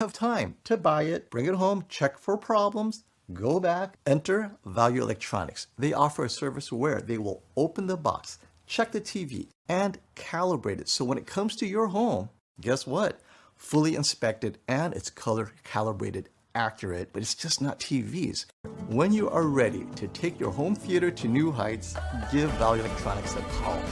have time to buy it, bring it home, check for problems, go back, enter Value Electronics. They offer a service where they will open the box, check the TV, and calibrate it. So when it comes to your home, guess what? Fully inspected and it's color calibrated accurate, but it's just not TVs. When you are ready to take your home theater to new heights, give Value Electronics a call.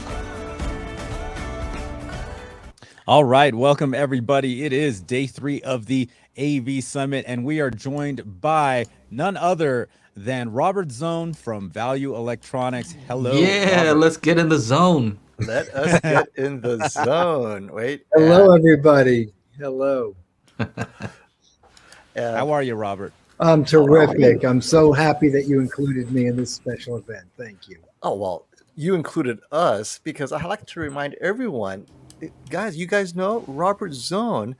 All right, welcome everybody. It is day 3 of the AV Summit, and we are joined by none other than Robert Zone from Value Electronics. Hello, Yeah, Robert. let's get in the zone. Let us get in the zone. Wait. Hello, everybody. Hello. How are you, Robert? I'm terrific. I'm so happy that you included me in this special event. Thank you. Oh, well, you included us because I like to remind everyone, guys, you guys know Robert Zone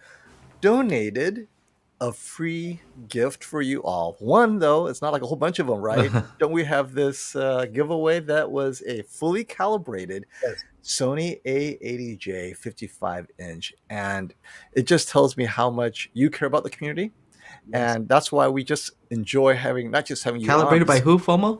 donated a free gift for you all. One, though, it's not like a whole bunch of them, right? Don't we have this giveaway that was a fully calibrated Sony A80J 55-inch? And it just tells me how much you care about the community. And that's why we just enjoy having, not just having you Calibrated by who, FOMO?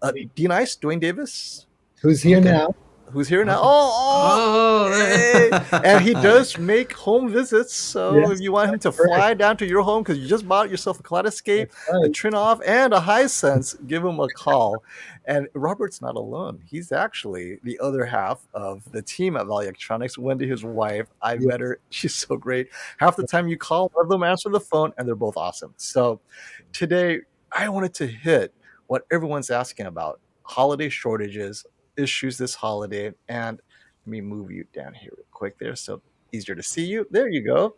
Hta9, Dwayne Davis. Who's here now? Who's here now? Hey. And he does make home visits. So if you want him to fly down to your home because you just bought yourself a Kaleidoscape, a Trinoff, and a Hisense, give him a call. And Robert's not alone. He's actually the other half of the team at Value Electronics. Wendy, his wife, I met her. She's so great. Half the time you call, one of them answer the phone, and they're both awesome. So today, I wanted to hit what everyone's asking about: holiday shortages, issues this holiday. And let me move you down here real quick there so easier to see you. There you go.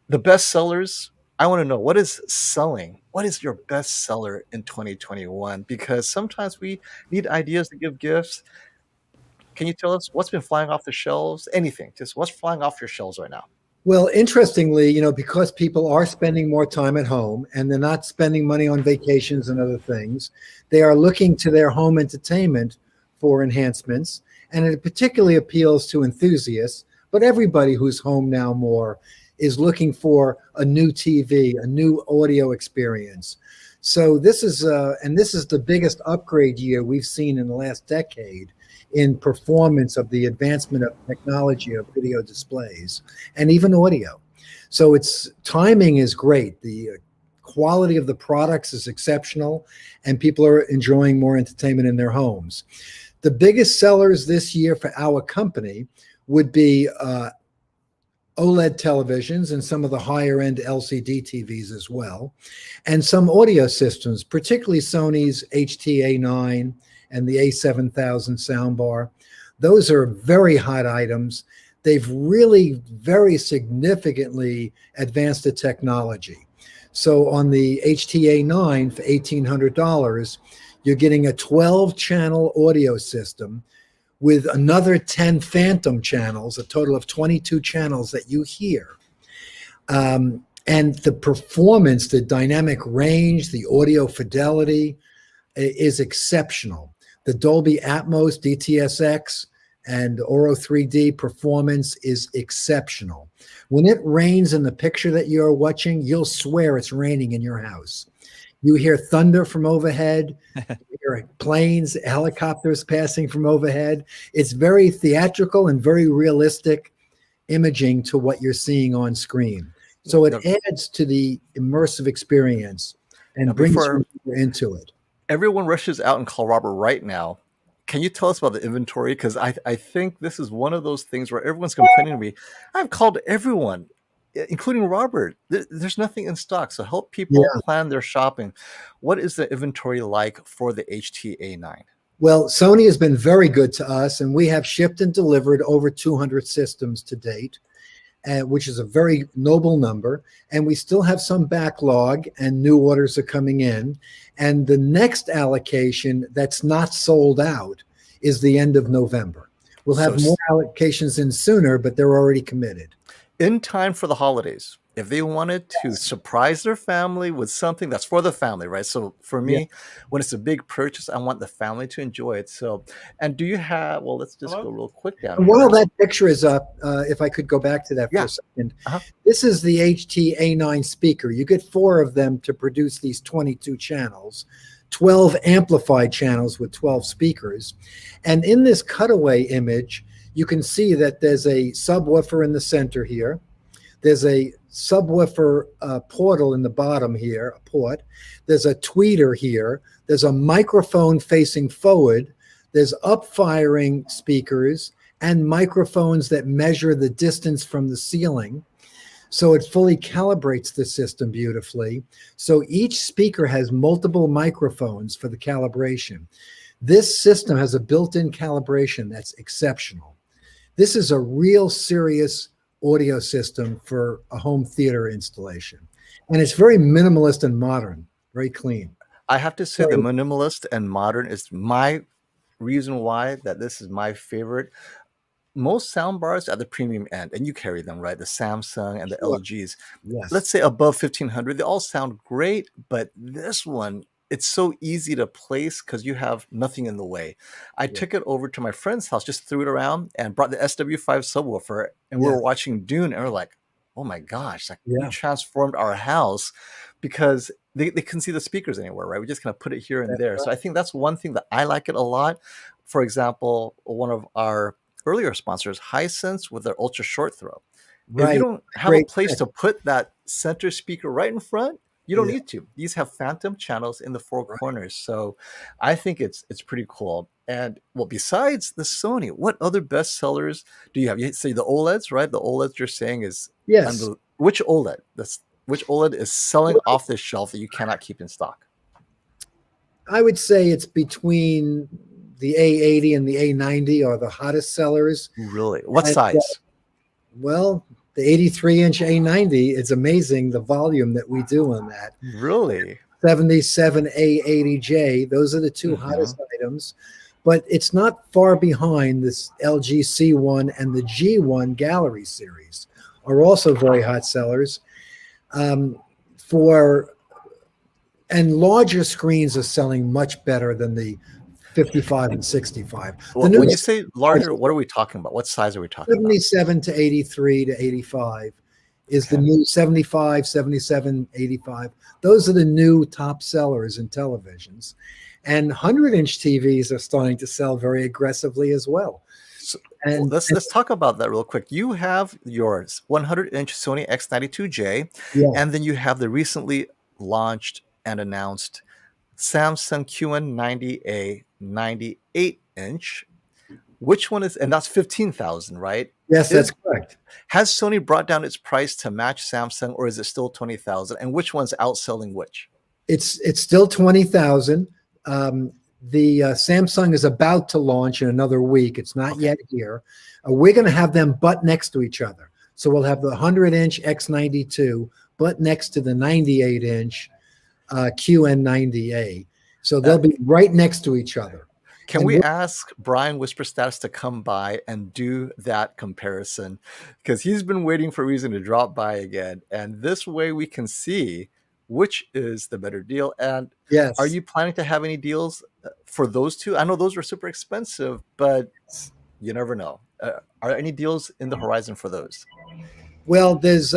The best sellers. I want to know, what is selling? What is your best seller in 2021? Because sometimes we need ideas to give gifts. Can you tell us what's been flying off the shelves? Anything, just what's flying off your shelves right now? Well, interestingly, because people are spending more time at home and they're not spending money on vacations and other things, they are looking to their home entertainment for enhancements. And it particularly appeals to enthusiasts, but everybody who's home now more is looking for a new TV, a new audio experience. So this is the biggest upgrade year we've seen in the last decade in performance of the advancement of technology of video displays and even audio. So its timing is great. The quality of the products is exceptional, and people are enjoying more entertainment in their homes. The biggest sellers this year for our company would be OLED televisions and some of the higher end LCD TVs as well, and some audio systems, particularly Sony's Hta9 and the A7000 soundbar. Those are very hot items. They've really very significantly advanced the technology. So on the Hta9 for $1,800, you're getting a 12-channel audio system with another 10 phantom channels, a total of 22 channels that you hear. And the performance, the dynamic range, the audio fidelity is exceptional. The Dolby Atmos, DTSX, and Auro 3D performance is exceptional. When it rains in the picture that you're watching, you'll swear it's raining in your house. You hear thunder from overhead, you hear planes, helicopters passing from overhead. It's very theatrical and very realistic imaging to what you're seeing on screen. So it adds to the immersive experience and brings you into it. Everyone rushes out and call Robert right now. Can you tell us about the inventory? Because I think this is one of those things where everyone's complaining to me. I've called everyone, including Robert. There's nothing in stock. So help people plan their shopping. What is the inventory like for the Hta9? Well, Sony has been very good to us, and we have shipped and delivered over 200 systems to date, which is a very noble number. And we still have some backlog, and new orders are coming in. And the next allocation that's not sold out is the end of November. We'll have more allocations in sooner, but they're already committed. in time for the holidays. If they wanted to surprise their family with something that's for the family, right? So for Yeah. me, when it's a big purchase, I want the family to enjoy it. So, and do you have, well, let's just go real quick down And here. while that picture is up, if I could go back to that for Yeah. a second, Uh-huh. this is the Hta9 speaker. You get 4 of them to produce these 22 channels, 12 amplified channels with 12 speakers. And in this cutaway image, you can see that there's a subwoofer in the center here. There's a subwoofer portal in the bottom here, a port. There's a tweeter here. There's a microphone facing forward. There's up-firing speakers and microphones that measure the distance from the ceiling. So it fully calibrates the system beautifully. So each speaker has multiple microphones for the calibration. This system has a built-in calibration that's exceptional. This is a real serious audio system for a home theater installation. And it's very minimalist and modern, very clean. I have to say the minimalist and modern is my reason why that this is my favorite. Most sound bars at the premium end, and you carry them, right? The Samsung and the Sure. LGs. Yes. Let's say above 1500, they all sound great, but this one, it's so easy to place because you have nothing in the way. I took it over to my friend's house, just threw it around and brought the SW5 subwoofer, and we were watching Dune, and we're like, oh my gosh, like we transformed our house because they couldn't see the speakers anywhere, right? We just kind of put it here and there. So I think that's one thing that I like it a lot. For example, one of our earlier sponsors, Hisense, with their ultra short throw. If you don't have a place to put that center speaker right in front, you don't need to. These have phantom channels in the 4 corners. So I think it's pretty cool. And well, besides the Sony, what other bestsellers do you have? You say the OLEDs, right? The OLEDs you're saying is which OLED? Which OLED is selling off the shelf that you cannot keep in stock? I would say it's between the A80 and the A90 are the hottest sellers. Really? What size? Well, the 83-inch A90, it's amazing the volume that we do on that. Really? 77 A80J, those are the 2 hottest items. But it's not far behind this LG C1 and the G1 Gallery series are also very hot sellers. And larger screens are selling much better than the 55 and 65. Well, when you say larger, what are we talking about? What size are we talking 77 to 83 to 85 is the new 75, 77, 85. Those are the new top sellers in televisions. And 100-inch TVs are starting to sell very aggressively as well. So, let's talk about that real quick. You have yours 100-inch Sony X92J, and then you have the recently launched and announced Samsung QN90A 98-inch. Which one is, and that's 15,000, right? Yes, that's correct. Has Sony brought down its price to match Samsung, or is it still 20,000? And which one's outselling which? It's still 20,000. The Samsung is about to launch in another week. It's not yet here. We're going to have them butt next to each other. So we'll have the 100-inch X92 butt next to the 98-inch QN90A. So they'll be right next to each other. Can we ask Brian Whisper Status to come by and do that comparison? Because he's been waiting for a reason to drop by again. And this way we can see which is the better deal. And are you planning to have any deals for those two? I know those were super expensive, but you never know. Are any deals in the horizon for those? Well, there's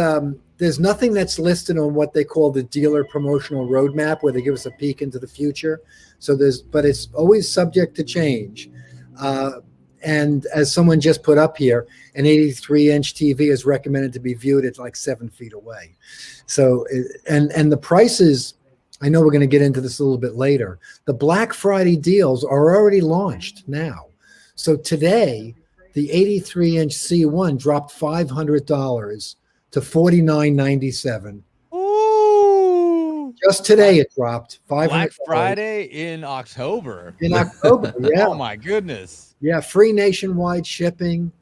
nothing that's listed on what they call the dealer promotional roadmap, where they give us a peek into the future. So but it's always subject to change. And as someone just put up here, an 83-inch TV is recommended to be viewed at like 7 feet away. So, and the prices, I know we're going to get into this a little bit later. The Black Friday deals are already launched now. So today, the 83-inch C1 dropped $500 to $49.97. Ooh! Just today it dropped $500. Black Friday in October. In October, yeah. Oh my goodness. Yeah, free nationwide shipping,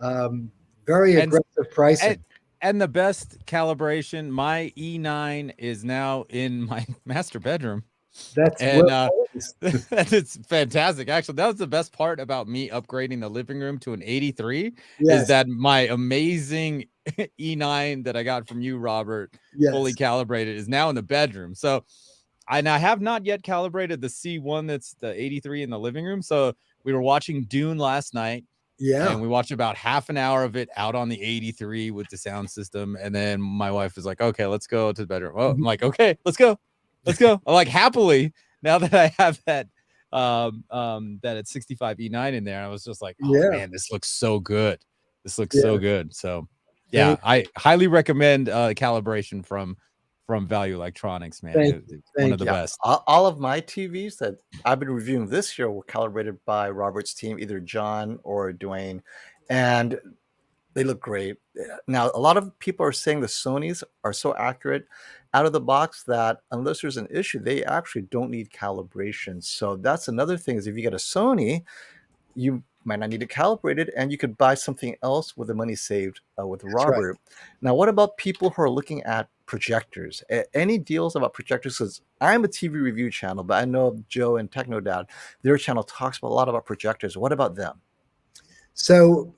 very aggressive pricing. And the best calibration, my E9 is now in my master bedroom. That's It's fantastic. Actually, that was the best part about me upgrading the living room to an 83 Yes. is that my amazing E9 that I got from you, Robert, fully calibrated is now in the bedroom. So I have not yet calibrated the C1 that's the 83 in the living room. So we were watching Dune last night. Yeah. And we watched about half an hour of it out on the 83 with the sound system. And then my wife was like, okay, let's go to the bedroom. Oh, I'm like, okay, let's go. Let's go. I'm like, happily, now that I have that that at 65 E9 in there, I was just like, oh man, this looks so good. This looks so good. So yeah, I highly recommend calibration from Value Electronics, man. One of the best. All of my TVs that I've been reviewing this year were calibrated by Robert's team, either John or Dwayne, and they look great. Now, a lot of people are saying the Sonys are so accurate out of the box that unless there's an issue, they actually don't need calibration. So that's another thing, is if you get a Sony, you might not need to calibrate it, and you could buy something else with the money saved with Robert. Right. Now, what about people who are looking at projectors? Any deals about projectors? Because I'm a TV review channel, but I know Joe and Techno Dad, their channel talks a lot about projectors. What about them? So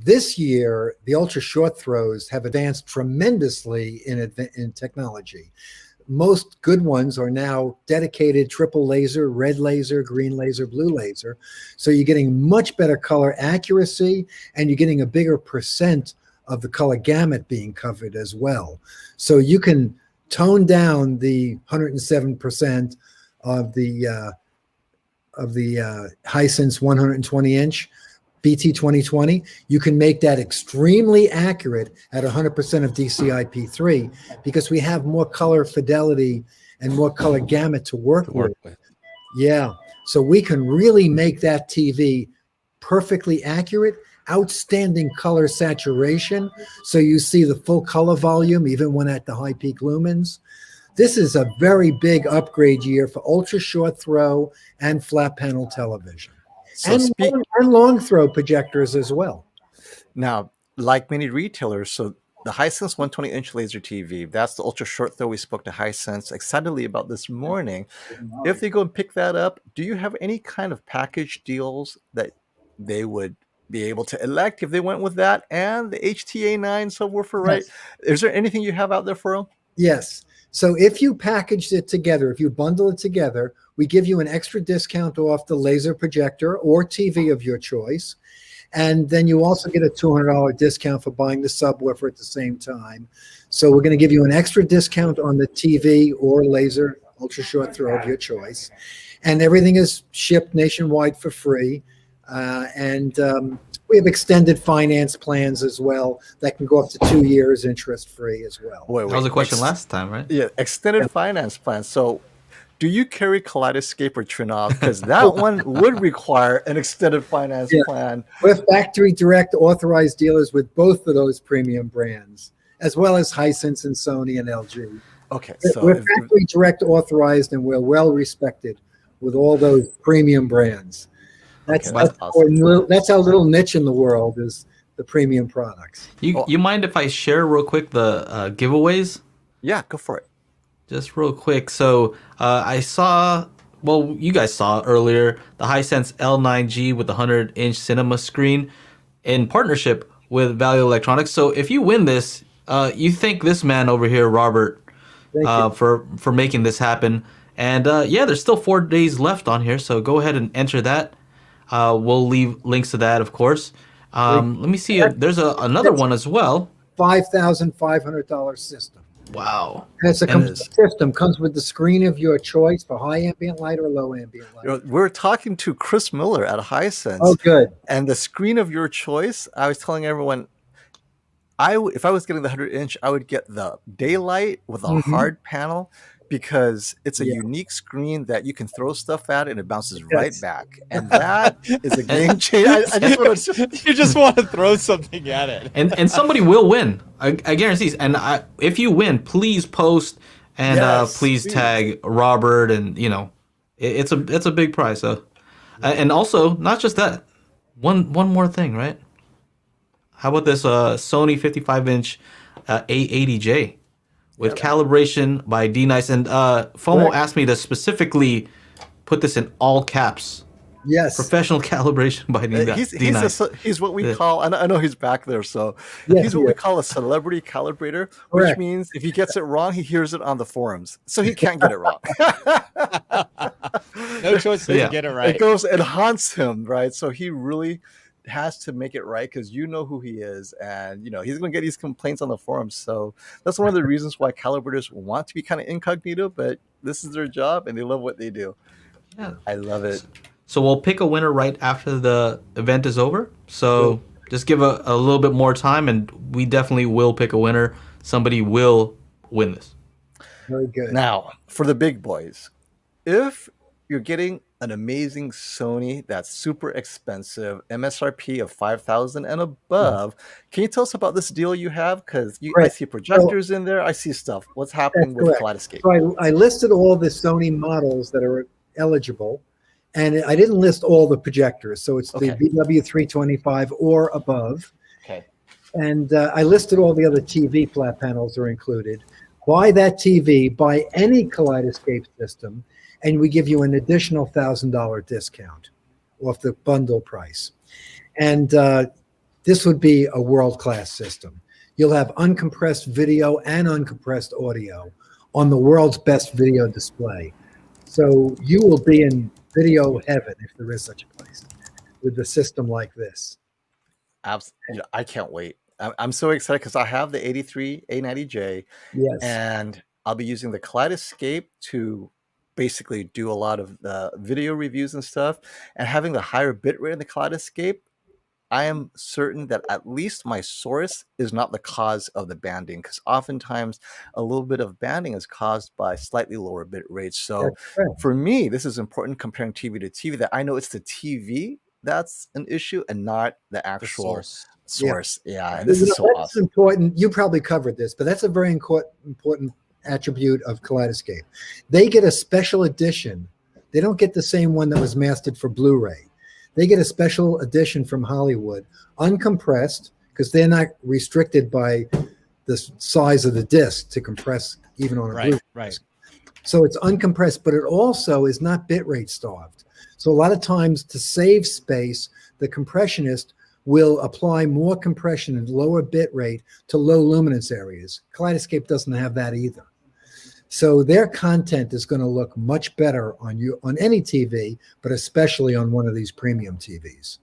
this year, the ultra short throws have advanced tremendously in technology. Most good ones are now dedicated triple laser, red laser, green laser, blue laser. So you're getting much better color accuracy, and you're getting a bigger percent of the color gamut being covered as well. So you can tone down the 107% of the Hisense 120-inch BT 2020, you can make that extremely accurate at 100% of DCI-P3 because we have more color fidelity and more color gamut to work with. Yeah, so we can really make that TV perfectly accurate, outstanding color saturation, so you see the full color volume even when at the high peak lumens. This is a very big upgrade year for ultra short throw and flat panel television. So and long throw projectors as well. Now, like many retailers, so the Hisense 120-inch laser TV, that's the ultra short throw we spoke to Hisense excitedly about this morning. If they go and pick that up, do you have any kind of package deals that they would be able to elect if they went with that and the Hta9 subwoofer, right? Yes. Is there anything you have out there for them? Yes. So if you packaged it together, if you bundle it together, we give you an extra discount off the laser projector or TV of your choice. And then you also get a $200 discount for buying the subwoofer at the same time. So we're going to give you an extra discount on the TV or laser ultra short throw of your choice. And everything is shipped nationwide for free. We have extended finance plans as well that can go up to 2 years interest-free as well. Wait, that was a question last time, right? Yeah, extended finance plans. So do you carry Kaleidoscape or Trinov? Because that one would require an extended finance plan. We're factory direct authorized dealers with both of those premium brands, as well as Hisense and Sony and LG. Okay, so we're factory direct authorized, and we're well respected with all those premium brands. That's awesome. That's our little niche in the world, is the premium products. You mind if I share real quick the giveaways? Yeah, go for it. Just real quick. So I saw, well, you guys saw earlier, the Hisense L9G with the 100-inch cinema screen in partnership with Value Electronics. So if you win this, you thank this man over here, Robert, for making this happen. And yeah, there's still 4 days left on here, so go ahead and enter that. We'll leave links to that, of course. Let me see. There's another one as well. $5,500 system. Wow. It's a complete system. Comes with the screen of your choice for high ambient light or low ambient light. We're talking to Chris Miller at Hisense. Oh, good. And the screen of your choice, I was telling everyone, if I was getting the 100-inch, I would get the daylight with a hard panel, because it's a unique screen that you can throw stuff at and it bounces right back. And that is a game changer. You just want to throw something at it. And somebody will win. I guarantee. And if you win, please post and please tag Robert. And, you know, it's a big prize. So, and also, not just that, one more thing, right? How about this Sony 55-inch A80J? With calibration by D9. And FOMO asked me to specifically put this in all caps. Yes. Professional calibration by D9. He's what we call, and I know he's back there, so Yes, he's what we call a celebrity calibrator, which Correct. means if he gets it wrong, he hears it on the forums, so he can't get it wrong. No choice but to get it right. It goes and haunts him, right? So he really has to make it right because you know who he is, and you know he's going to get these complaints on the forums. So that's one of the reasons why calibrators want to be kind of incognito, but this is their job, and they love what they do. Yeah, I love it. So we'll pick a winner right after the event is over. So just give a little bit more time, and we definitely will pick a winner. Somebody will win this. Very good. Now, for the big boys, if you're getting an amazing Sony that's super expensive, MSRP of $5,000 and above, can you tell us about this deal you have? Because I see projectors in there. I see stuff. What's happening with Kaleidoscape? So I listed all the Sony models that are eligible. And I didn't list all the projectors, so it's the BW325 or above. Okay. And I listed all the other TV flat panels are included. Buy that TV, buy any Kaleidoscape system, and we give you an additional $1,000 discount off the bundle price. And this would be a world-class system. You'll have uncompressed video and uncompressed audio on the world's best video display. So you will be in video heaven, if there is such a place, with a system like this. Absolutely. I can't wait. I'm so excited because I have the 83 A90J, and I'll be using the Kaleidoscape to basically do a lot of the video reviews and stuff, and having the higher bitrate in the Kaleidoscape, I am certain that at least my source is not the cause of the banding, because oftentimes a little bit of banding is caused by slightly lower bit rates. So for me, this is important comparing TV to TV, that I know it's the TV that's an issue and not the actual source. Yeah, this is so awesome. Important. You probably covered this, but that's a very important attribute of Kaleidoscape. They get a special edition. They don't get the same one that was mastered for Blu-ray. They get a special edition from Hollywood, uncompressed, because they're not restricted by the size of the disc to compress even on a Blu-ray. Right. So it's uncompressed, but it also is not bitrate starved. So a lot of times, to save space, the compressionist will apply more compression and lower bitrate to low luminance areas. Kaleidoscape doesn't have that either. So their content is going to look much better on any TV, but especially on one of these premium TVs.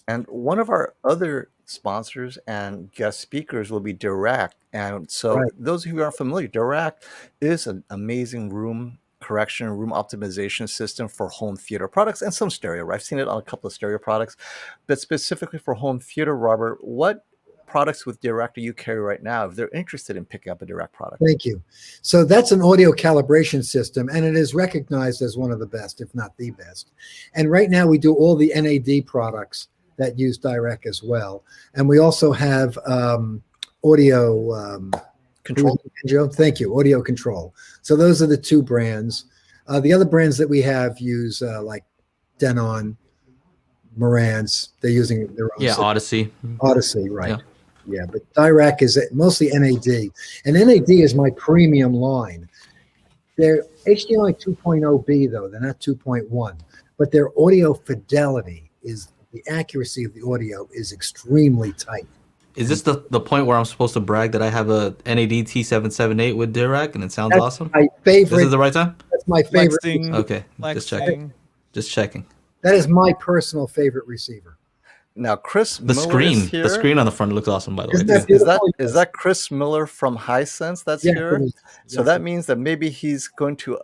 And one of our other sponsors and guest speakers will be Direct. And so those of you who aren't familiar, Direct is an amazing room correction, room optimization system for home theater products and some stereo. I've seen it on a couple of stereo products, but specifically for home theater, Robert, what products with Direct do you carry right now if they're interested in picking up a Direct product? Thank you. So that's an audio calibration system, and it is recognized as one of the best, if not the best. And right now we do all the NAD products that use Direct as well. And we also have audio control. Thank you, audio control. So those are the two brands. The other brands that we have use like Denon, Marantz. They're using their own system. Odyssey. Odyssey, right. Yeah, but Direct is mostly NAD. And NAD is my premium line. They're HDMI 2.0B, though. They're not 2.1. But their audio fidelity the accuracy of the audio is extremely tight. Is this the point where I'm supposed to brag that I have a NAD T778 with Direct and it sounds awesome? My favorite. This is the right time? That's my favorite. Okay, just checking. That is my personal favorite receiver. Now, Chris the Miller screen, is here. the screen on the front looks awesome, by the way. Is that Chris Miller from Hisense that's here? So that means that maybe he's going to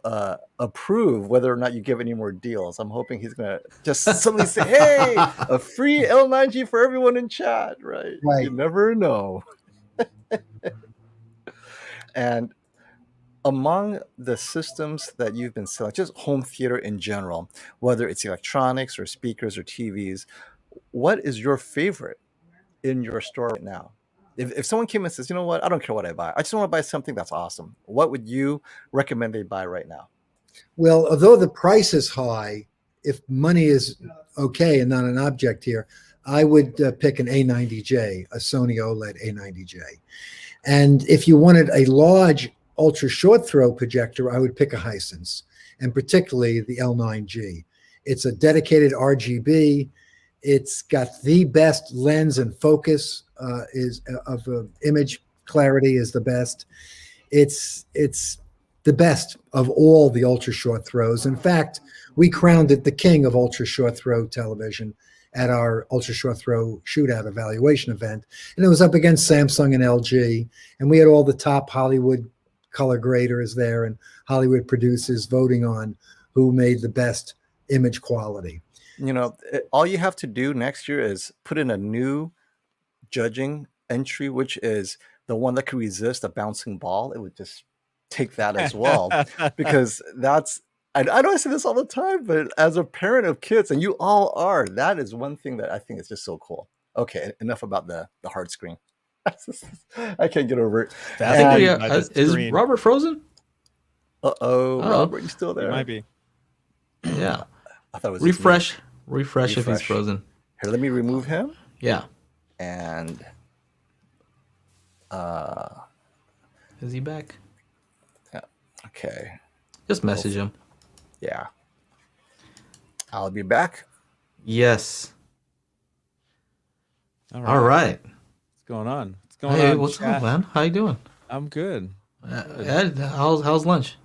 approve whether or not you give any more deals. I'm hoping he's going to just suddenly say, "Hey, a free L9G for everyone in chat!" Right? You never know. And among the systems that you've been selling, just home theater in general, whether it's electronics or speakers or TVs, what is your favorite in your store right now? If someone came and says, you know what, I don't care what I buy, I just want to buy something that's awesome, what would you recommend they buy right now? Well, although the price is high, if money is okay and not an object here, I would pick an A90J, a Sony OLED A90J. And if you wanted a large ultra short throw projector, I would pick a Hisense. and particularly the L9G. It's a dedicated RGB. It's got the best lens and focus image clarity is the best. It's the best of all the ultra short throws. In fact, we crowned it the king of ultra short throw television at our ultra short throw shootout evaluation event. And it was up against Samsung and LG. And we had all the top Hollywood color graders there and Hollywood producers voting on who made the best image quality. You know, all you have to do next year is put in a new judging entry, which is the one that could resist a bouncing ball. It would just take that as well, because that's, I know I say this all the time, but as a parent of kids, and you all are, that is one thing that I think is just so cool. Okay, enough about the hard screen. I can't get over it. Is Robert frozen? Uh-oh, Robert, you still there? He might be. Yeah. I thought it was refresh if he's frozen. Here, let me remove him. Yeah. And is he back? Yeah. Okay. Just message him. Yeah. I'll be back. Yes. All right. What's going on? What's going on? Hey, what's up, man? How you doing? I'm good. Ed, how's lunch?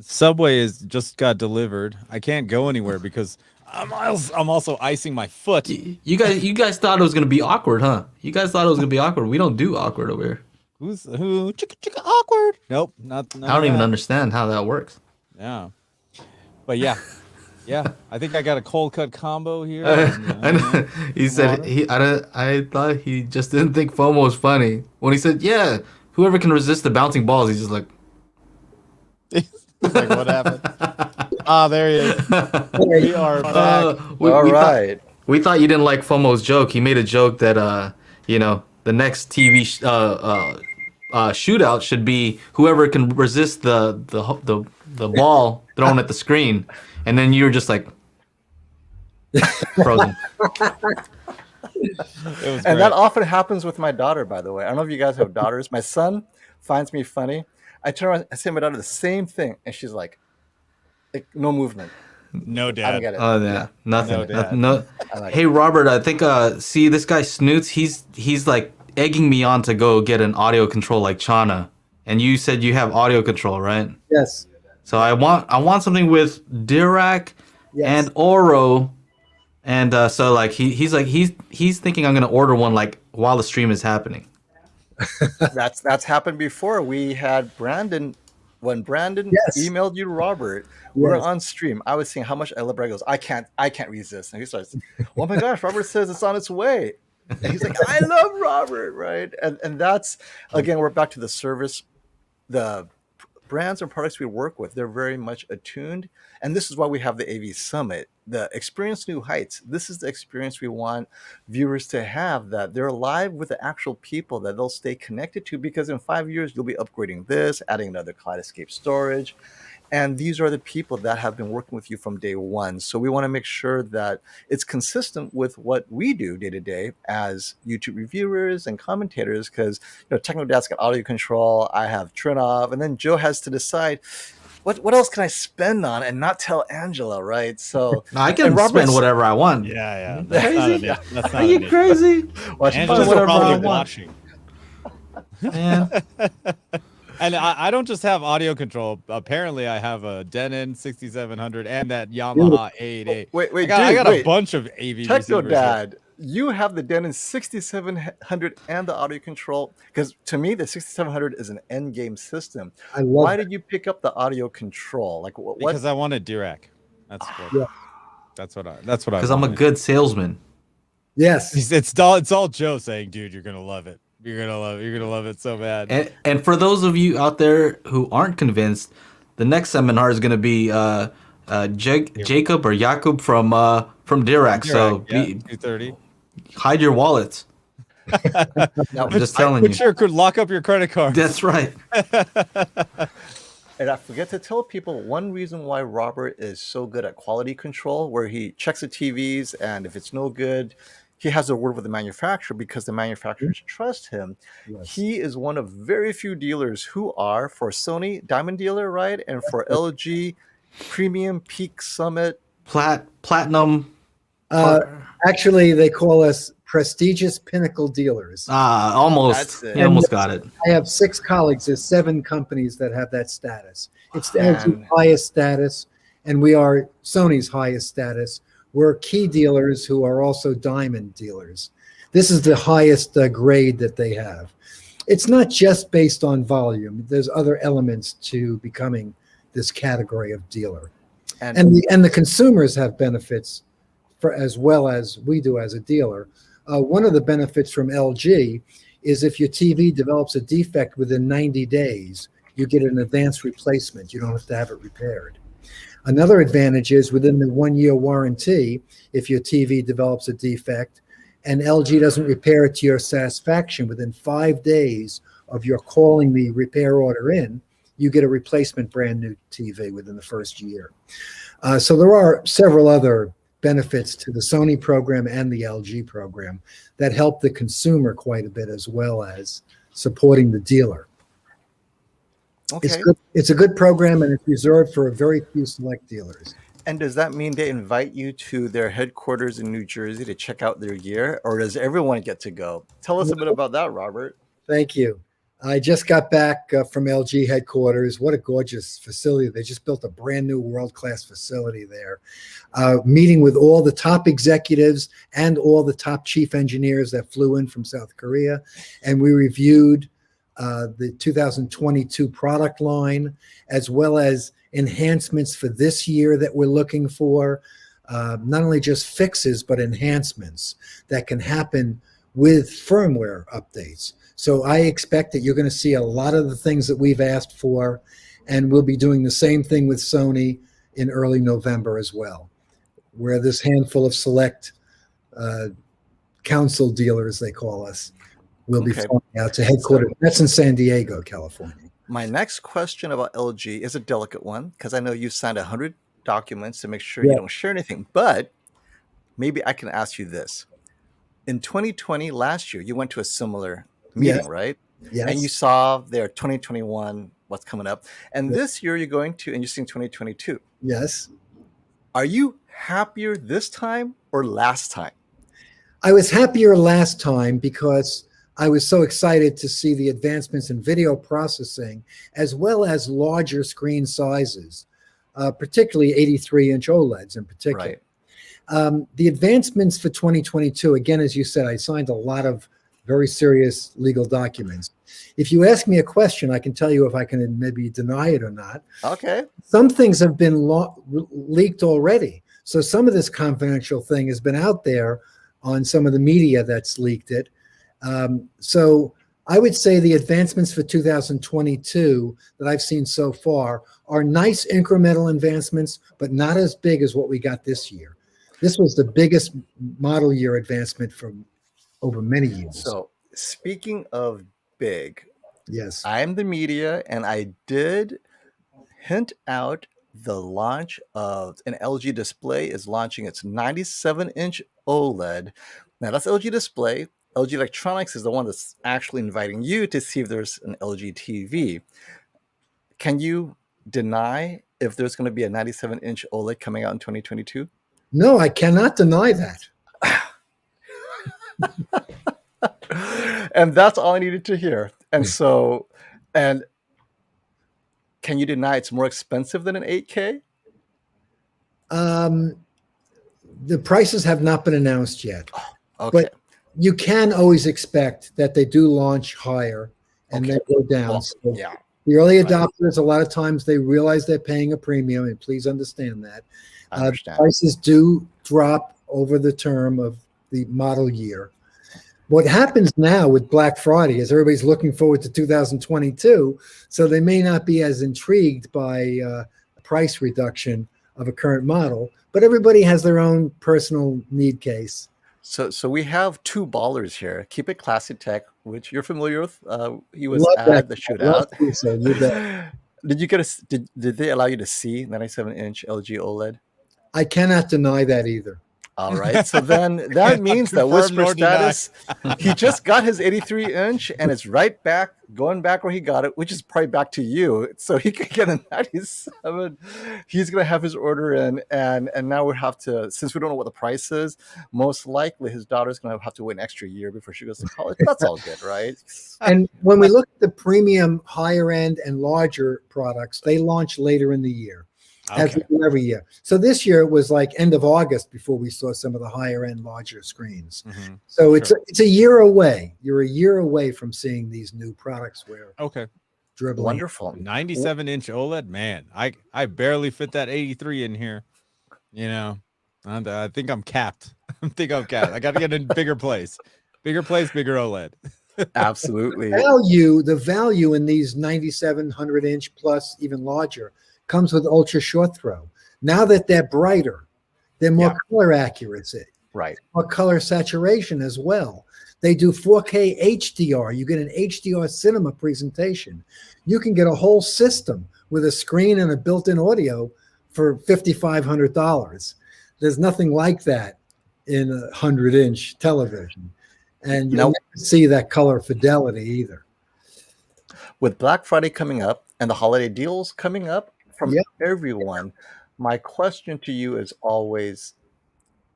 Subway just got delivered. I can't go anywhere because I'm also icing my foot. You guys thought it was gonna be awkward, huh? You guys thought it was gonna be awkward. We don't do awkward over here. Who? Chicka awkward? Nope, not I don't even understand how that works. Yeah, but yeah. I think I got a cold cut combo here. He said I thought he just didn't think FOMO was funny when he said, "Yeah, whoever can resist the bouncing balls." He's just like. Like, what happened? There he is. We are back. We thought you didn't like FOMO's joke. He made a joke that the next TV shootout should be whoever can resist the ball thrown at the screen, and then you were just like frozen. And that often happens with my daughter, by the way. I don't know if you guys have daughters. My son finds me funny. I turn around, I say to my daughter the same thing, and she's like no movement. No, Dad. I don't get it. Oh yeah, nothing. No, Dad. No. Hey, Robert, I think see this guy Snoots. He's like egging me on to go get an audio control like Chana, and you said you have audio control, right? Yes. So I want something with Dirac and Oro, and so like he's thinking I'm gonna order one like while the stream is happening. That's happened before. We had Brandon. When Brandon emailed you, Robert, we're on stream. I was saying how much I love Brad. He goes, I can't resist. And he starts, oh my gosh, Robert says it's on its way. And he's like, I love Robert, right? And that's, again, we're back to the service. The brands and products we work with, they're very much attuned. And this is why we have the AV Summit, the Experience New Heights. This is the experience we want viewers to have, that they're live with the actual people that they'll stay connected to, because in 5 years, you'll be upgrading this, adding another Kaleidoscape storage. And these are the people that have been working with you from day one. So we want to make sure that it's consistent with what we do day to day as YouTube reviewers and commentators, because Techno Dad's got audio control, I have Trinov, and then Joe has to decide what else can I spend on and not tell Angela, right? So no, I can spend whatever I want. Yeah. That's Are you crazy? Angela's probably watching. Man. And I don't just have audio control. Apparently, I have a Denon 6700 and that Yamaha A88. Wait, I got a bunch of AV Techno receivers. Dad, you have the Denon 6700 and the audio control, because to me, the 6700 is an end game system. Why did you pick up the audio control? Like what? Because I wanted Dirac. That's what I. Because I'm a good salesman. Yes. It's all Joe saying, dude, you're gonna love it. You're gonna love it so bad. And for those of you out there who aren't convinced, the next seminar is gonna be Jacob or Jakub from Dirac. So 230. Hide your wallets. I'm just telling you. Could lock up your credit card. That's right. And I forget to tell people one reason why Robert is so good at quality control, where he checks the TVs, and if it's no good, he has a word with the manufacturer, because the manufacturers trust him. Yes. He is one of very few dealers who are, for Sony, Diamond Dealer, right? And for LG, Premium, Peak, Summit. Platinum. Actually, they call us prestigious pinnacle dealers. Almost. That's it. You almost got it. I have 6 colleagues. There's 7 companies that have that status. It's the Man. highest status, and we are Sony's highest status. We're key dealers who are also diamond dealers. This is the highest grade that they have. It's not just based on volume. There's other elements to becoming this category of dealer. And the consumers have benefits for as well as we do as a dealer. One of the benefits from LG is if your TV develops a defect within 90 days, you get an advanced replacement. You don't have to have it repaired. Another advantage is within the 1-year warranty, if your TV develops a defect and LG doesn't repair it to your satisfaction within 5 days of your calling the repair order in, you get a replacement brand new TV within the first year. So there are several other benefits to the Sony program and the LG program that help the consumer quite a bit as well as supporting the dealer. Okay. It's a good program, and it's reserved for a very few select dealers. And does that mean they invite you to their headquarters in New Jersey to check out their gear, or does everyone get to go? Tell us a bit about that, Robert. Thank you. I just got back from LG headquarters. What a gorgeous facility. They just built a brand new world-class facility there. Meeting with all the top executives and all the top chief engineers that flew in from South Korea. And we reviewed the 2022 product line, as well as enhancements for this year that we're looking for. Not only just fixes, but enhancements that can happen with firmware updates. So I expect that you're going to see a lot of the things that we've asked for, and we'll be doing the same thing with Sony in early November as well, where this handful of select council dealers, they call us, will be flying out to headquarters. That's in San Diego, California. My next question about LG is a delicate one, because I know you signed 100 documents to make sure you don't share anything, but maybe I can ask you this. In 2020, last year, you went to a similar meeting, right? Yes. And you saw their 2021, what's coming up. And this year you're going to, and you're seeing 2022. Yes. Are you happier this time or last time? I was happier last time because I was so excited to see the advancements in video processing, as well as larger screen sizes, particularly 83-inch OLEDs in particular. Right. The advancements for 2022, again, as you said, I signed a lot of very serious legal documents. If you ask me a question, I can tell you if I can maybe deny it or not. Okay. Some things have been leaked already. So some of this confidential thing has been out there on some of the media that's leaked it. So I would say the advancements for 2022 that I've seen so far are nice incremental advancements, but not as big as what we got this year. This was the biggest model year advancement from over many years. So speaking of big, yes, I'm the media, and I did hint out the launch of an LG display is launching its 97-inch OLED. Now that's LG display. LG Electronics is the one that's actually inviting you to see if there's an LG TV. Can you deny if there's going to be a 97-inch OLED coming out in 2022? No, I cannot deny that. And that's all I needed to hear. And so, and can you deny it's more expensive than an 8K? The prices have not been announced yet. Okay. But you can always expect that they do launch higher and then go down. Well, so yeah. the early adopters, a lot of times they realize they're paying a premium, and please understand that. I understand. Prices do drop over the term of the model year. What happens now with Black Friday is everybody's looking forward to 2022, so they may not be as intrigued by a price reduction of a current model, but everybody has their own personal need case. So we have two ballers here. Keep It Classy Tech, which you're familiar with. He was Love at that. the shootout. So you bet. Did you get a? Did they allow you to see 97-inch LG OLED? I cannot deny that either. All right. So then that means that Confirm Whisper nor deny. Status, he just got his 83-inch and it's right back, going back where he got it, which is probably back to you. So he could get a 97. He's going to have his order in. And now we have to, since we don't know what the price is, most likely his daughter's going to have to wait an extra year before she goes to college. That's all good, right? And when we look at the premium, higher end, and larger products, they launch later in the year, as we do every year. So this year it was like end of August before we saw some of the higher end, larger screens. Mm-hmm. So it's a year away. You're a year away from seeing these new products where dribbling. Wonderful. 97-inch OLED, man. I barely fit that 83 in here. You know, and I think I'm capped. I think I'm capped. I got to get in bigger place, bigger OLED. Absolutely. The value in these 9700-inch plus even larger comes with ultra short throw. Now that they're brighter, they're more color accuracy, right? More color saturation as well. They do 4K HDR. You get an HDR cinema presentation. You can get a whole system with a screen and a built-in audio for $5,500. There's nothing like that in a 100-inch television. And you don't see that color fidelity either. With Black Friday coming up and the holiday deals coming up from everyone, my question to you is always,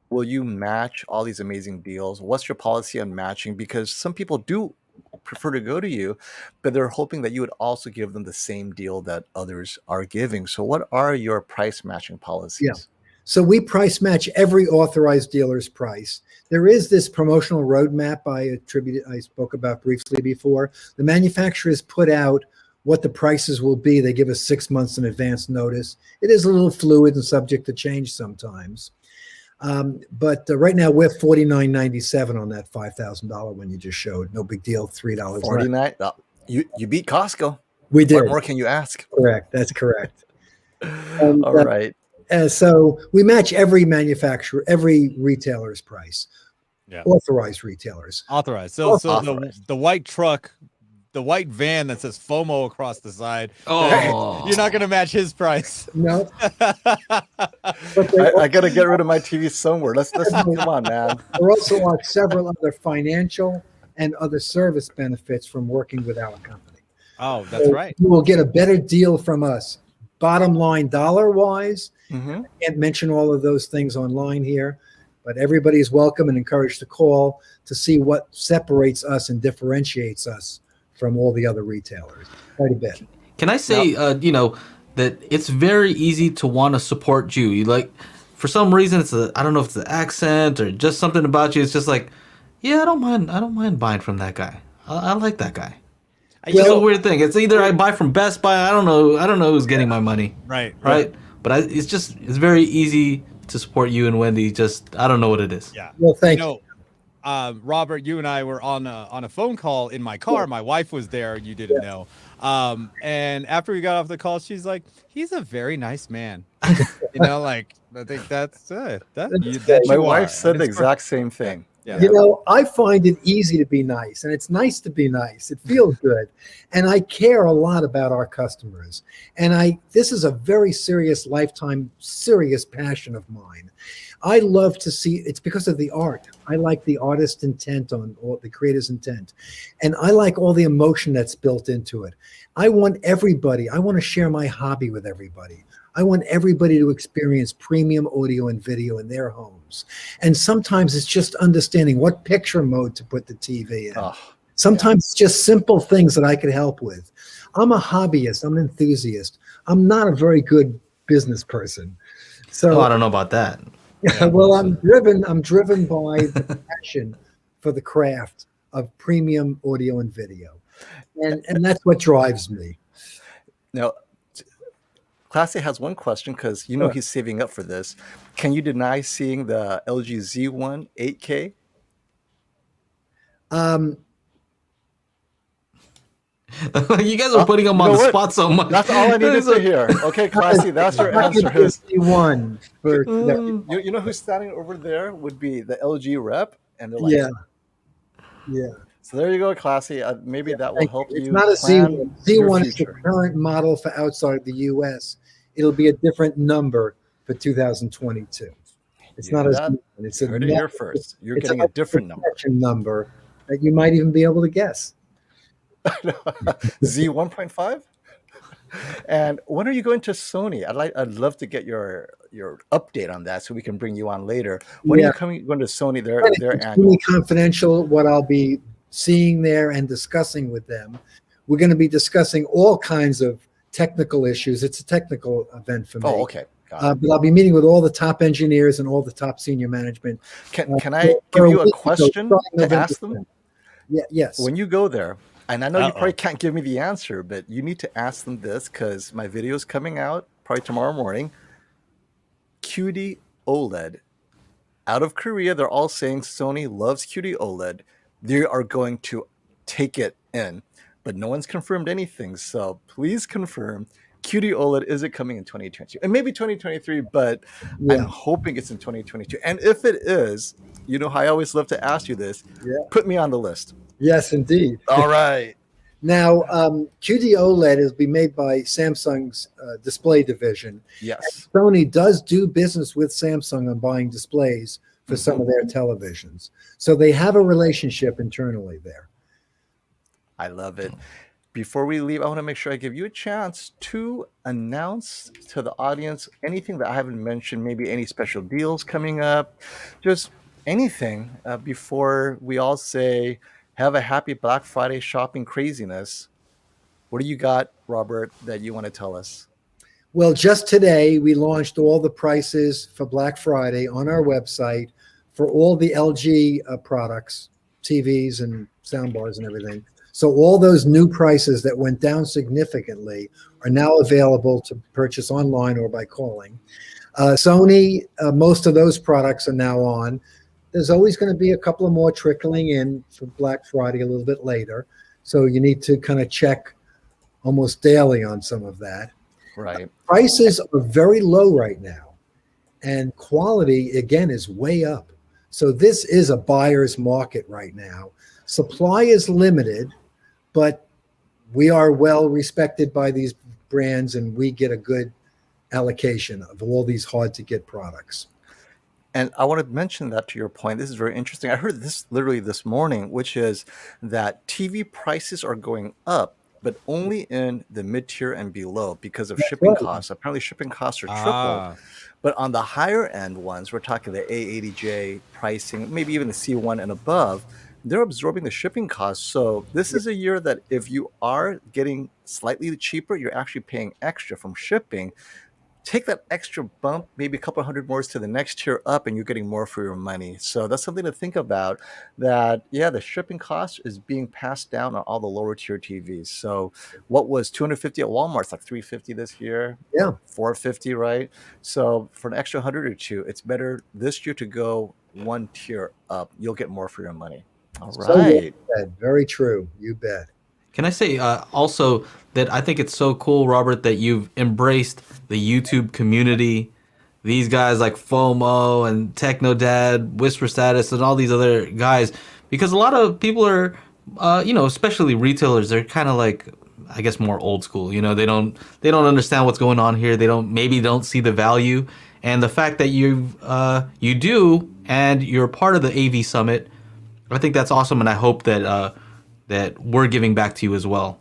will you match all these amazing deals? What's your policy on matching? Because some people do prefer to go to you, but they're hoping that you would also give them the same deal that others are giving. So what are your price matching policies? Yeah. So we price match every authorized dealer's price. There is this promotional roadmap I spoke about briefly before. The manufacturers put out what the prices will be. They give us 6 months in advance notice. It is a little fluid and subject to change sometimes. But right now we're $49.97 on that $5,000 one you just showed. No big deal. $3. $49. You beat Costco. We did. What more can you ask? Correct. That's correct. All right. So we match every manufacturer, every retailer's price. Yeah. Authorized retailers. Authorized. So the white truck, the white van that says FOMO across the side. Oh, you're not going to match his price. No. I got to get rid of my TV somewhere. Let's come on, man. There also are several other financial and other service benefits from working with our company. Oh, that's right. You will get a better deal from us. Bottom line, dollar-wise, I can't mention all of those things online here, but everybody's welcome and encouraged to call to see what separates us and differentiates us from all the other retailers. Quite a bit. Can I say, that it's very easy to want to support you. You like, for some reason, I don't know if it's the accent or just something about you. It's just like, yeah, I don't mind buying from that guy. I like that guy. It's a weird thing. It's either I buy from Best Buy. I don't know who's getting my money. Right. But it's very easy to support you and Wendy. Just I don't know what it is. Yeah. Well, thank you. Robert, you and I were on a phone call in my car. My wife was there. You didn't know. And after we got off the call, she's like, "He's a very nice man." Like I think that's my wife said the exact same thing. Yeah. I find it easy to be nice, and it's nice to be nice. It feels good. And I care a lot about our customers. And this is a very serious passion of mine. I love to see, it's because of the art. I like the artist's intent on all the creator's intent. And I like all the emotion that's built into it. I want to share my hobby with everybody. I want everybody to experience premium audio and video in their homes. And sometimes it's just understanding what picture mode to put the TV in. Sometimes it's just simple things that I could help with. I'm a hobbyist. I'm an enthusiast. I'm not a very good business person. So I don't know about that. Well, I'm driven by the passion for the craft of premium audio and video. And that's what drives me. Now, Classy has one question because he's saving up for this. Can you deny seeing the LG Z1 8K? You guys are putting him on the spot so much. That's all I needed to hear. Okay, Classy, that's your answer. Z1 you know who's standing over there would be the LG rep, and they're like, yeah. So there you go, Classy. Maybe that will help you. It's not a Z1. Z1 is the current model for outside the U.S. It'll be a different number for 2022. It's You not hear as that? good. It's You heard it here first. You're it's getting a different number. number that you might even be able to guess. Z 1.5. And when are you going to Sony? I'd love to get your update on that so we can bring you on later. When are Yeah, you going to Sony? Their it's annual. extremely confidential what I'll be seeing there and discussing with them. We're going to be discussing all kinds of technical issues. It's a technical event for me. Oh, okay. Got it. But I'll be meeting with all the top engineers and all the top senior management. Can I give you a question to ask them? Yeah, yes. When you go there, and I know you Uh-oh. probably can't give me the answer, but you need to ask them this because my video is coming out probably tomorrow morning. QD OLED. Out of Korea, they're all saying Sony loves QD OLED. They are going to take it in, but no one's confirmed anything. So please confirm QD OLED, is it coming in 2022? And maybe 2023, but Yeah. I'm hoping it's in 2022. And if it is, you know how I always love to ask you this, Yeah. put me on the list. Yes, indeed. All right. Now, QD OLED is be made by Samsung's display division. Yes. Sony does do business with Samsung on buying displays for some of their televisions. So they have a relationship internally there. I love it. Before we leave, I want to make sure I give you a chance to announce to the audience anything that I haven't mentioned, maybe any special deals coming up, just anything before we all say, have a happy Black Friday shopping craziness. What do you got, Robert, that you want to tell us? Well, just today, we launched all the prices for Black Friday on our website for all the LG products, TVs and soundbars and everything. So all those new prices that went down significantly are now available to purchase online or by calling. Sony, most of those products are now on. There's always going to be a couple of more trickling in for Black Friday a little bit later. So you need to kind of check almost daily on some of that. Right. Prices are very low right now, and quality, again, is way up. So this is a buyer's market right now. Supply is limited, but we are well respected by these brands, and we get a good allocation of all these hard-to-get products. And I want to mention that to your point. This is very interesting. I heard this literally this morning, which is that TV prices are going up, but only in the mid-tier and below because of shipping costs. Apparently shipping costs are tripled. But on the higher end ones, we're talking the A80J pricing, maybe even the C1 and above, they're absorbing the shipping costs. So this is a year that if you are getting slightly cheaper, you're actually paying extra from shipping. Take that extra bump, maybe a couple hundred more to the next tier up, and you're getting more for your money. So that's something to think about, that, yeah, the shipping cost is being passed down on all the lower tier TVs. So what was $250 at Walmart, it's like $350 this year. Yeah. $450, right? So for an extra 100 or two, it's better this year to go one tier up. You'll get more for your money. All right. So very true. You bet. Can I say also that I think it's so cool, Robert, that you've embraced the YouTube community. These guys like FOMO and Technodad, Whisper Status, and all these other guys, because a lot of people are, especially retailers, they're kind of like, I guess, more old school. They don't understand what's going on here. They don't see the value, and the fact that you do, and you're part of the AV Summit, I think that's awesome, and I hope that that we're giving back to you as well.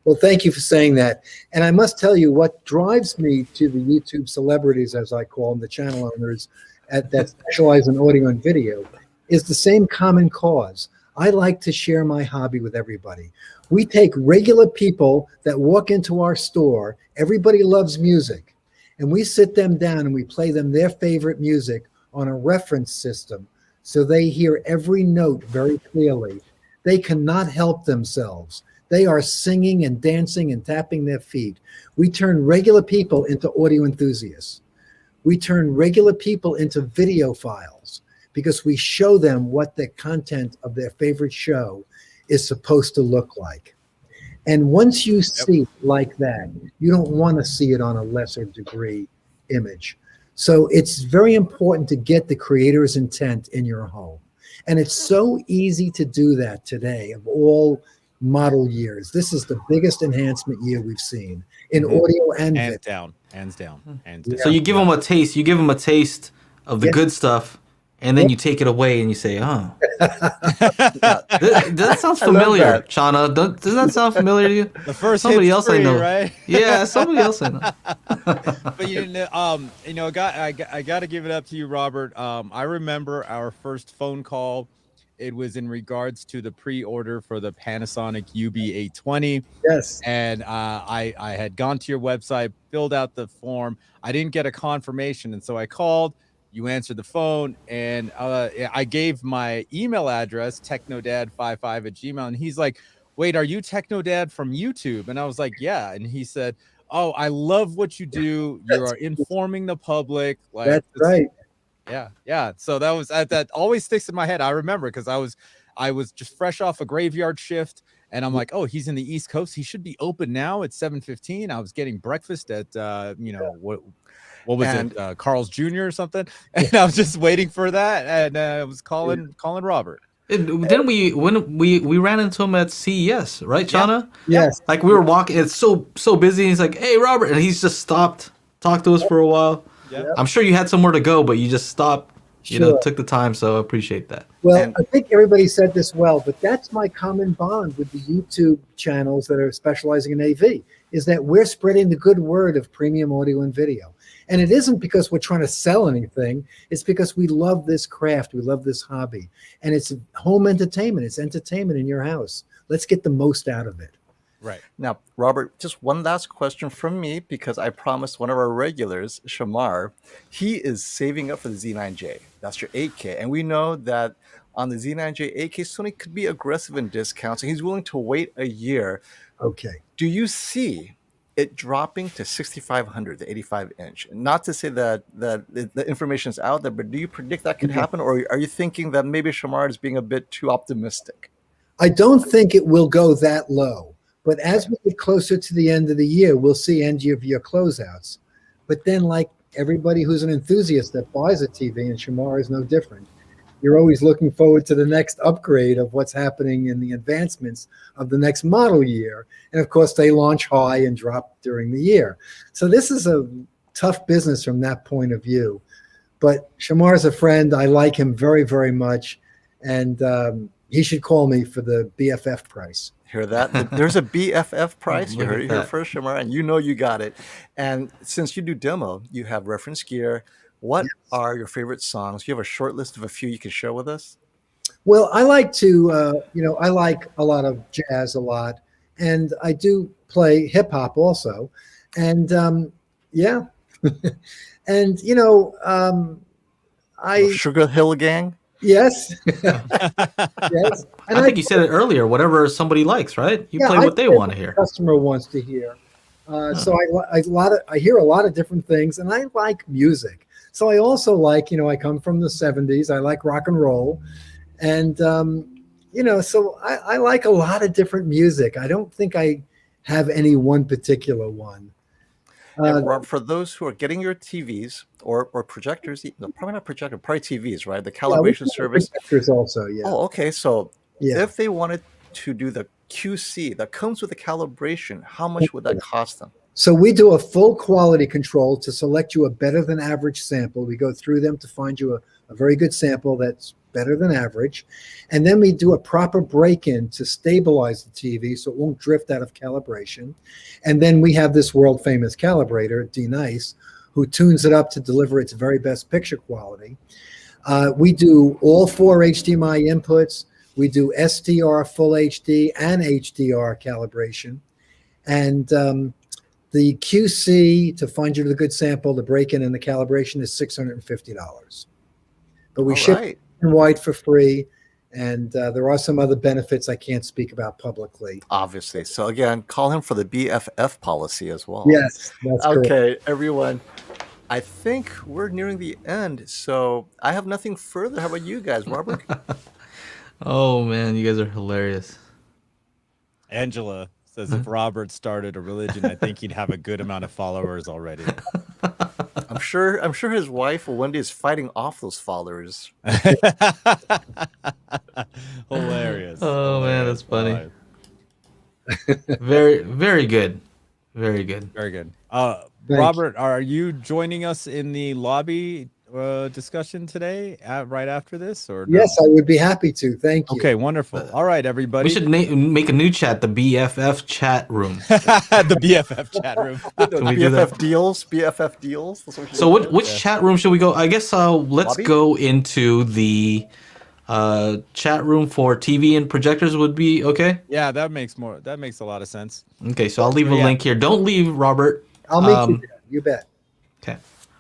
Well, thank you for saying that. And I must tell you, what drives me to the YouTube celebrities, as I call them, the channel owners that specialize in audio and video, is the same common cause. I like to share my hobby with everybody. We take regular people that walk into our store. Everybody loves music. And we sit them down and we play them their favorite music on a reference system so they hear every note very clearly. They cannot help themselves. They are singing and dancing and tapping their feet. We turn regular people into audio enthusiasts. We turn regular people into video files because we show them what the content of their favorite show is supposed to look like. And once you see it like that, you don't want to see it on a lesser degree image. So it's very important to get the creator's intent in your home. And it's so easy to do that today of all model years. This is the biggest enhancement year we've seen in audio and hands video. down. So you give them a taste. You give them a taste of the good stuff, and then you take it away and you say, "Oh, that sounds familiar, that. Chana. Does that sound familiar to you?" The first Somebody hit's else free, I know. right? Yeah, somebody else I know. But I got to give it up to you, Robert. I remember our first phone call. It was in regards to the pre-order for the Panasonic UB820. Yes. And I had gone to your website, filled out the form. I didn't get a confirmation, and so I called. You answered the phone, and I gave my email address, technodad55@gmail, and he's like, "Wait, are you Technodad from YouTube?" And I was like, "Yeah." And he said, "Oh, I love what you do. You are informing the public. Like, That's right. yeah." So that always sticks in my head. I remember because I was just fresh off a graveyard shift. And I'm like, oh, he's in the East Coast. He should be open now at 7:15. I was getting breakfast at what was it, Carl's Jr. or something, and I was just waiting for that, and I was calling Robert. Didn't we when we ran into him at CES, right, Chana? Yes. Like we were walking. It's so busy. He's like, "Hey, Robert," and he's just stopped, talked to us for a while. Yeah. I'm sure you had somewhere to go, but you just stopped. Sure. Took the time. So I appreciate that. Well, I think everybody said this well, but that's my common bond with the YouTube channels that are specializing in AV, is that we're spreading the good word of premium audio and video. And it isn't because we're trying to sell anything. It's because we love this craft. We love this hobby. And it's home entertainment. It's entertainment in your house. Let's get the most out of it. Right. Now, Robert, just one last question from me, because I promised one of our regulars, Shamar, he is saving up for the Z9J. That's your 8K. And we know that on the Z9J 8K, Sony could be aggressive in discounts, and he's willing to wait a year. Okay. Do you see it dropping to 6,500, the 85-inch? Not to say that the information is out there, but do you predict that could happen? Or are you thinking that maybe Shamar is being a bit too optimistic? I don't think it will go that low. But as we get closer to the end of the year, we'll see end of year closeouts. But then, like everybody who's an enthusiast that buys a TV, and Shamar is no different, you're always looking forward to the next upgrade of what's happening in the advancements of the next model year. And of course, they launch high and drop during the year. So this is a tough business from that point of view. But Shamar's a friend. I like him very, very much. And he should call me for the BFF price. Hear that? There's a BFF price. You heard it here first, Shamar, and you know you got it. And since you do demo, you have reference gear. What are your favorite songs? You have a short list of a few you can share with us? Well, I like to, I like a lot of jazz a lot. And I do play hip hop also. And yeah. And, Sugar Hill Gang? Yes. Yes. And I think you said it earlier. Whatever somebody likes, right? You play what they want to hear. The customer wants to hear. So I hear a lot of different things, and I like music. So I also like, I come from the 70s. I like rock and roll, and so I like a lot of different music. I don't think I have any one particular one. And for those who are getting your TVs or projectors, probably not projector, probably TVs, right? The calibration service. Projectors also, yeah. Oh, okay. So if they wanted to do the QC that comes with the calibration, how much would that cost them? So we do a full quality control to select you a better than average sample. We go through them to find you a very good sample that's better than average. And then we do a proper break-in to stabilize the TV so it won't drift out of calibration. And then we have this world-famous calibrator, Hta9, who tunes it up to deliver its very best picture quality. We do all 4 HDMI inputs. We do SDR full HD and HDR calibration. And the QC to find you the good sample, the break-in and the calibration is $650. But we ship wide for free, and there are some other benefits I can't speak about publicly. Obviously. So again, call him for the BFF policy as well. Yes, that's correct. Okay, everyone. I think we're nearing the end, so I have nothing further. How about you guys, Robert? Oh man, you guys are hilarious. Angela says if Robert started a religion, I think he'd have a good amount of followers already. I'm sure his wife Wendy is fighting off those followers. Hilarious. Oh man, that's funny. Very, very good. Very good. Very good. Robert, are you joining us in the lobby discussion today right after this, or Yes, I would be happy to. Thank you. Okay, wonderful. All right, everybody. We should make a new chat, the BFF chat room. The BFF chat room. Can we do that? BFF deals. BFF deals. That's what we should So do. which chat room should we go? I guess let's Lobby? go into the chat room for TV and projectors would be okay. Yeah, that makes a lot of sense. Okay, so I'll leave a Yeah. link here. Don't leave, Robert. I'll meet you there. You bet. Okay.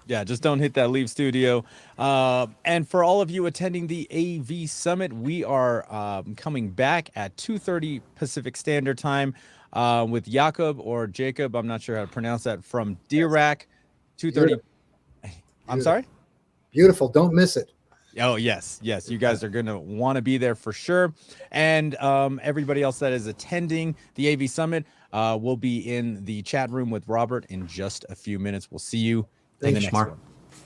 Yeah, just don't hit that leave studio. And for all of you attending the AV Summit, we are coming back at 2:30 Pacific Standard Time with Jakob or Jacob. I'm not sure how to pronounce that, from Dirac. 2:30. I'm sorry? Beautiful. Don't miss it. Oh, yes. You guys are going to want to be there for sure. And everybody else that is attending the AV Summit will be in the chat room with Robert in just a few minutes. We'll see you in the Thanks, next Mark. one.